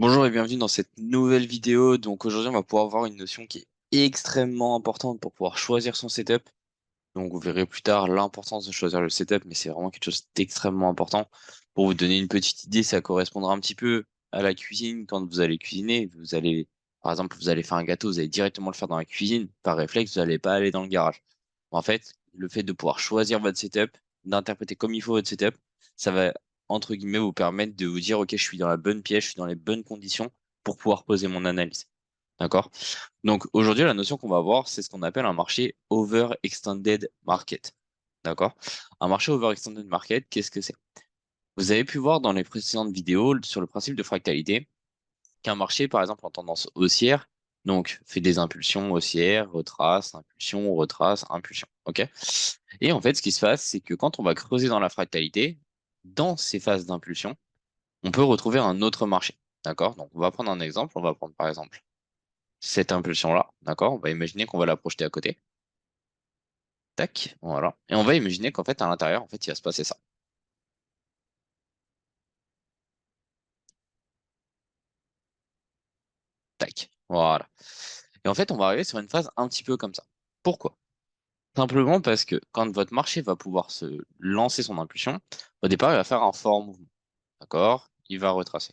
Bonjour et bienvenue dans cette nouvelle vidéo. Donc aujourd'hui, on va pouvoir voir une notion qui est extrêmement importante pour pouvoir choisir son setup. Donc vous verrez plus tard l'importance de choisir le setup, mais c'est vraiment quelque chose d'extrêmement important. Pour vous donner une petite idée, ça correspondra un petit peu à la cuisine. Quand vous allez cuisiner, par exemple, vous allez faire un gâteau, vous allez directement le faire dans la cuisine. Par réflexe, vous n'allez pas aller dans le garage. En fait, le fait de pouvoir choisir votre setup, d'interpréter comme il faut votre setup, ça va, entre guillemets, vous permettre de vous dire, OK, je suis dans la bonne pièce, je suis dans les bonnes conditions pour pouvoir poser mon analyse. D'accord? Donc aujourd'hui, la notion qu'on va voir, c'est ce qu'on appelle un marché overextended market. D'accord? Un marché overextended market, qu'est-ce que c'est? Vous avez pu voir dans les précédentes vidéos sur le principe de fractalité qu'un marché, par exemple, en tendance haussière, donc fait des impulsions haussières, retrace, impulsion, retrace, impulsion. OK? Et en fait, ce qui se passe, c'est que quand on va creuser dans la fractalité, dans ces phases d'impulsion, on peut retrouver un autre marché. D'accord? Donc on va prendre un exemple. On va prendre par exemple cette impulsion-là. D'accord? On va imaginer qu'on va la projeter à côté. Tac, voilà. Et on va imaginer qu'en fait, à l'intérieur, en fait, il va se passer ça. Tac, voilà. Et en fait, on va arriver sur une phase un petit peu comme ça. Pourquoi? Simplement parce que quand votre marché va pouvoir se lancer son impulsion, au départ, il va faire un fort mouvement. D'accord? Il va retracer.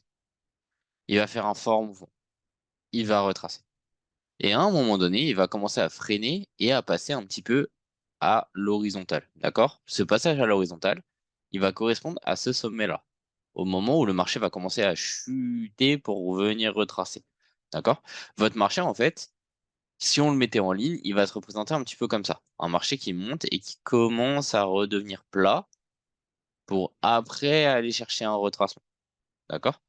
Il va faire un fort mouvement. Il va retracer. Et à un moment donné, il va commencer à freiner et à passer un petit peu à l'horizontale. D'accord? Ce passage à l'horizontale, il va correspondre à ce sommet-là, au moment où le marché va commencer à chuter pour venir retracer. D'accord? Votre marché, en fait, si on le mettait en ligne, il va se représenter un petit peu comme ça. Un marché qui monte et qui commence à redevenir plat pour après aller chercher un retracement. D'accord?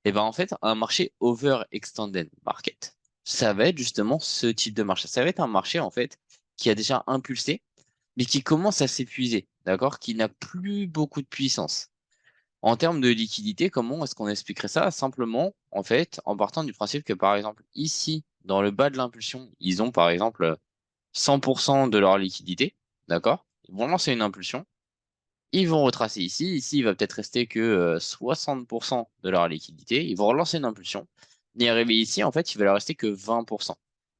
Et ben en fait, un marché overextended market, ça va être justement ce type de marché. Ça va être un marché en fait qui a déjà impulsé, mais qui commence à s'épuiser, d'accord? Qui n'a plus beaucoup de puissance. En termes de liquidité, comment est-ce qu'on expliquerait ça? Simplement, en fait, en partant du principe que par exemple, ici, dans le bas de l'impulsion, ils ont par exemple 100% de leur liquidité, d'accord? Ils vont lancer une impulsion. Ils vont retracer ici. Ici, il va peut-être rester que 60% de leur liquidité. Ils vont relancer une impulsion. Et arriver ici, en fait, il va leur rester que 20%.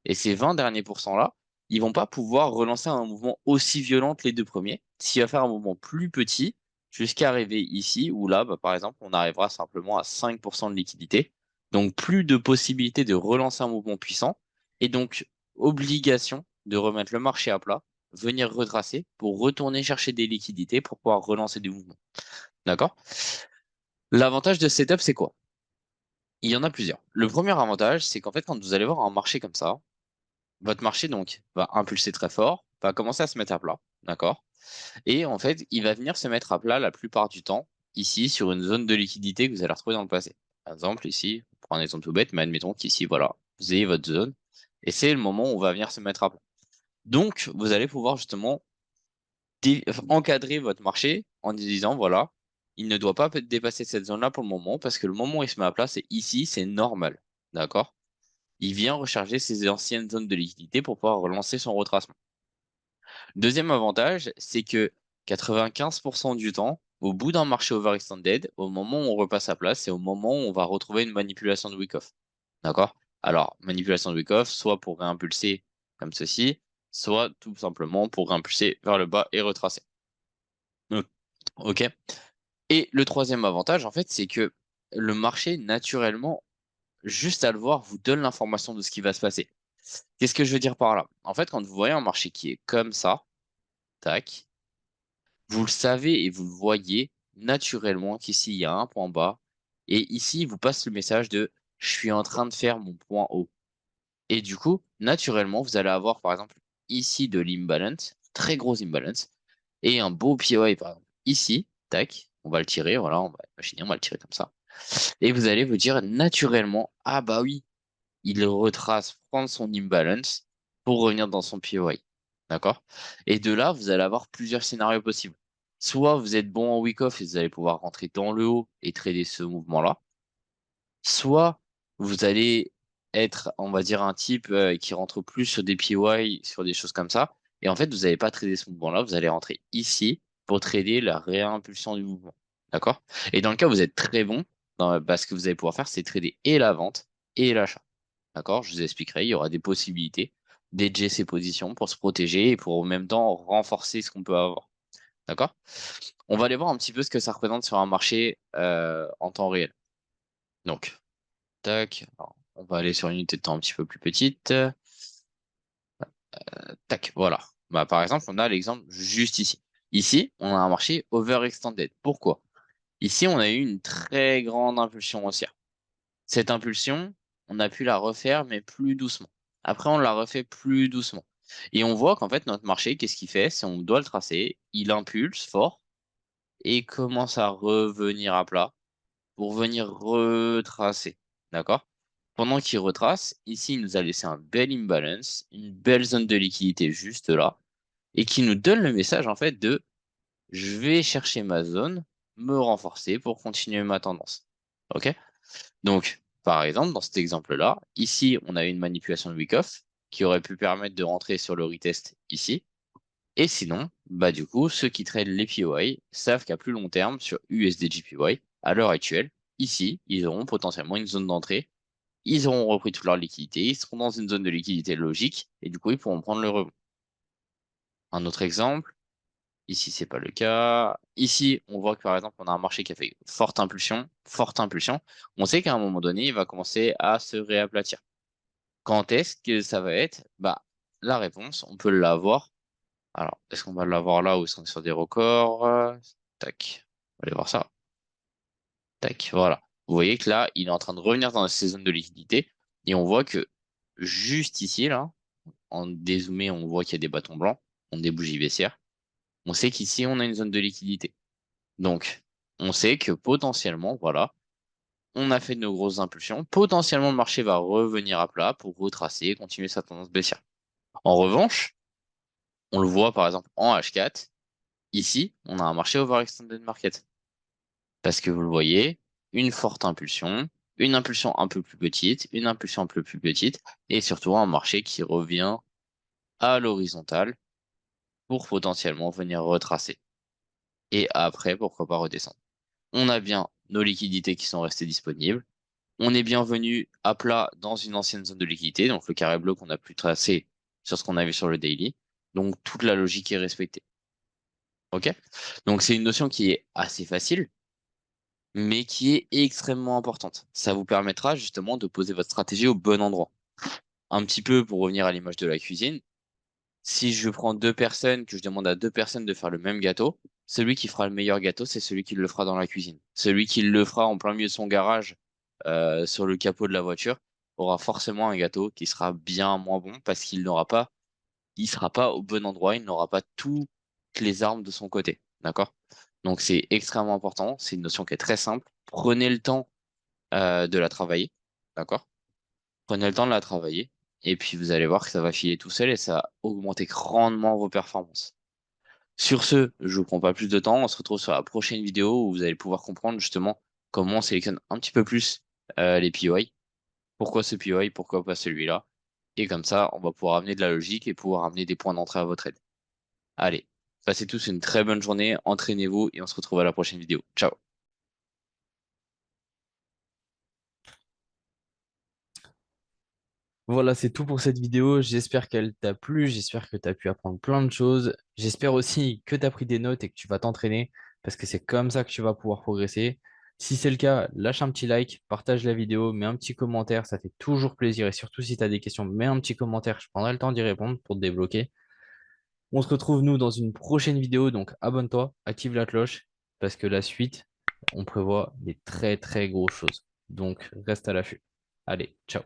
Et ces 20 derniers pourcents-là, ils vont pas pouvoir relancer un mouvement aussi violent que les deux premiers. S'il va faire un mouvement plus petit, jusqu'à arriver ici, où là, bah, par exemple, on arrivera simplement à 5% de liquidité. Donc, plus de possibilité de relancer un mouvement puissant. Et donc, obligation de remettre le marché à plat, venir retracer pour retourner chercher des liquidités pour pouvoir relancer du mouvement. D'accord? L'avantage de ce setup, c'est quoi? Il y en a plusieurs. Le premier avantage, c'est qu'en fait, quand vous allez voir un marché comme ça, votre marché donc va impulser très fort, va commencer à se mettre à plat. D'accord? Et en fait, il va venir se mettre à plat la plupart du temps, ici, sur une zone de liquidité que vous allez retrouver dans le passé. Par exemple, ici, on prend un exemple tout bête, mais admettons qu'ici, voilà, vous ayez votre zone, et c'est le moment où on va venir se mettre à plat. Donc, vous allez pouvoir justement encadrer votre marché en disant, voilà, il ne doit pas dépasser cette zone-là pour le moment, parce que le moment où il se met à plat, c'est ici, c'est normal. D'accord? Il vient recharger ses anciennes zones de liquidité pour pouvoir relancer son retracement. Deuxième avantage, c'est que 95% du temps, au bout d'un marché overextended, au moment où on repasse à plat, c'est au moment où on va retrouver une manipulation de wick-off. D'accord? Alors, manipulation de wick-off, soit pour réimpulser comme ceci, soit tout simplement pour réimpulser vers le bas et retracer. Donc, ok. Et le troisième avantage, en fait, c'est que le marché, naturellement, juste à le voir, vous donne l'information de ce qui va se passer. Qu'est-ce que je veux dire par là? En fait, quand vous voyez un marché qui est comme ça, tac, vous le savez et vous le voyez naturellement qu'ici, il y a un point bas. Et ici, il vous passe le message de je suis en train de faire mon point haut. Et du coup, naturellement, vous allez avoir, par exemple, ici de l'imbalance, très gros imbalance, et un beau POI, par exemple. Ici, tac, on va le tirer, voilà, on va imaginer, on va le tirer comme ça. Et vous allez vous dire naturellement, ah bah oui, il retrace, prendre son imbalance pour revenir dans son POI. D'accord? Et de là, vous allez avoir plusieurs scénarios possibles. Soit vous êtes bon en week-off et vous allez pouvoir rentrer dans le haut et trader ce mouvement-là. Soit vous allez être, on va dire, un type qui rentre plus sur des PY, sur des choses comme ça. Et en fait, vous n'allez pas trader ce mouvement-là, vous allez rentrer ici pour trader la réimpulsion du mouvement. D'accord? Et dans le cas où vous êtes très bon, Bah, ce que vous allez pouvoir faire, c'est trader et la vente et l'achat. D'accord? Je vous expliquerai. Il y aura des possibilités d'edger ses positions pour se protéger et pour en même temps renforcer ce qu'on peut avoir. D'accord? On va aller voir un petit peu ce que ça représente sur un marché en temps réel. Donc, tac. Alors, on va aller sur une unité de temps un petit peu plus petite. Tac, voilà. Bah, par exemple, on a l'exemple juste ici. Ici, on a un marché overextended. Pourquoi? Ici, on a eu une très grande impulsion haussière. Cette impulsion, on a pu la refaire, mais plus doucement. Après, on l'a refait plus doucement. Et on voit qu'en fait, notre marché, qu'est-ce qu'il fait? C'est on doit le tracer, il impulse fort et commence à revenir à plat pour venir retracer. D'accord? Pendant qu'il retrace, ici, il nous a laissé un bel imbalance, une belle zone de liquidité juste là, et qui nous donne le message en fait de je vais chercher ma zone, me renforcer pour continuer ma tendance. Ok? Donc, par exemple, dans cet exemple-là, ici, on a une manipulation de week-off qui aurait pu permettre de rentrer sur le retest ici. Et sinon, bah du coup, ceux qui traitent les POI savent qu'à plus long terme, sur USDJPY, à l'heure actuelle, ici, ils auront potentiellement une zone d'entrée. Ils auront repris toute leur liquidité, ils seront dans une zone de liquidité logique, et du coup, ils pourront prendre le rebond. Un autre exemple, ici, c'est pas le cas. Ici, on voit que par exemple, on a un marché qui a fait forte impulsion, forte impulsion. On sait qu'à un moment donné, il va commencer à se réaplatir. Quand est-ce que ça va être? Bah, la réponse, on peut l'avoir. Alors, est-ce qu'on va l'avoir là ou est-ce qu'on est sur des records? Tac, on va aller voir ça. Tac, voilà. Vous voyez que là, il est en train de revenir dans ces zones de liquidité et on voit que juste ici, là, en dézoomé, on voit qu'il y a des bâtons blancs, on a des bougies baissières. On sait qu'ici, on a une zone de liquidité. Donc, on sait que potentiellement, voilà, on a fait de nos grosses impulsions. Potentiellement, le marché va revenir à plat pour retracer et continuer sa tendance baissière. En revanche, on le voit par exemple en H4. Ici, on a un marché overextended market. Parce que vous le voyez, une forte impulsion, une impulsion un peu plus petite, une impulsion un peu plus petite, et surtout un marché qui revient à l'horizontale pour potentiellement venir retracer. Et après, pourquoi pas redescendre. On a bien nos liquidités qui sont restées disponibles. On est bienvenu à plat dans une ancienne zone de liquidité, donc le carré bleu qu'on a pu tracer sur ce qu'on avait sur le daily. Donc toute la logique est respectée. Ok? Donc c'est une notion qui est assez facile, mais qui est extrêmement importante. Ça vous permettra justement de poser votre stratégie au bon endroit. Un petit peu pour revenir à l'image de la cuisine, si je prends deux personnes, que je demande à deux personnes de faire le même gâteau, celui qui fera le meilleur gâteau, c'est celui qui le fera dans la cuisine. Celui qui le fera en plein milieu de son garage, sur le capot de la voiture, aura forcément un gâteau qui sera bien moins bon parce qu'il n'aura pas, il sera pas au bon endroit, il n'aura pas toutes les armes de son côté. D'accord? Donc c'est extrêmement important. C'est une notion qui est très simple. Prenez le temps de la travailler. D'accord? Prenez le temps de la travailler. Et puis vous allez voir que ça va filer tout seul et ça va augmenter grandement vos performances. Sur ce, je vous prends pas plus de temps. On se retrouve sur la prochaine vidéo où vous allez pouvoir comprendre justement comment on sélectionne un petit peu plus les POI. Pourquoi ce POI, pourquoi pas celui-là. Et comme ça, on va pouvoir amener de la logique et pouvoir amener des points d'entrée à votre aide. Allez, passez tous une très bonne journée, entraînez-vous et on se retrouve à la prochaine vidéo. Ciao. Voilà, c'est tout pour cette vidéo. J'espère qu'elle t'a plu. J'espère que tu as pu apprendre plein de choses. J'espère aussi que tu as pris des notes et que tu vas t'entraîner parce que c'est comme ça que tu vas pouvoir progresser. Si c'est le cas, lâche un petit like, partage la vidéo, mets un petit commentaire. Ça fait toujours plaisir. Et surtout, si tu as des questions, mets un petit commentaire. Je prendrai le temps d'y répondre pour te débloquer. On se retrouve, nous, dans une prochaine vidéo. Donc, abonne-toi, active la cloche parce que la suite, on prévoit des très, très grosses choses. Donc, reste à l'affût. Allez, ciao.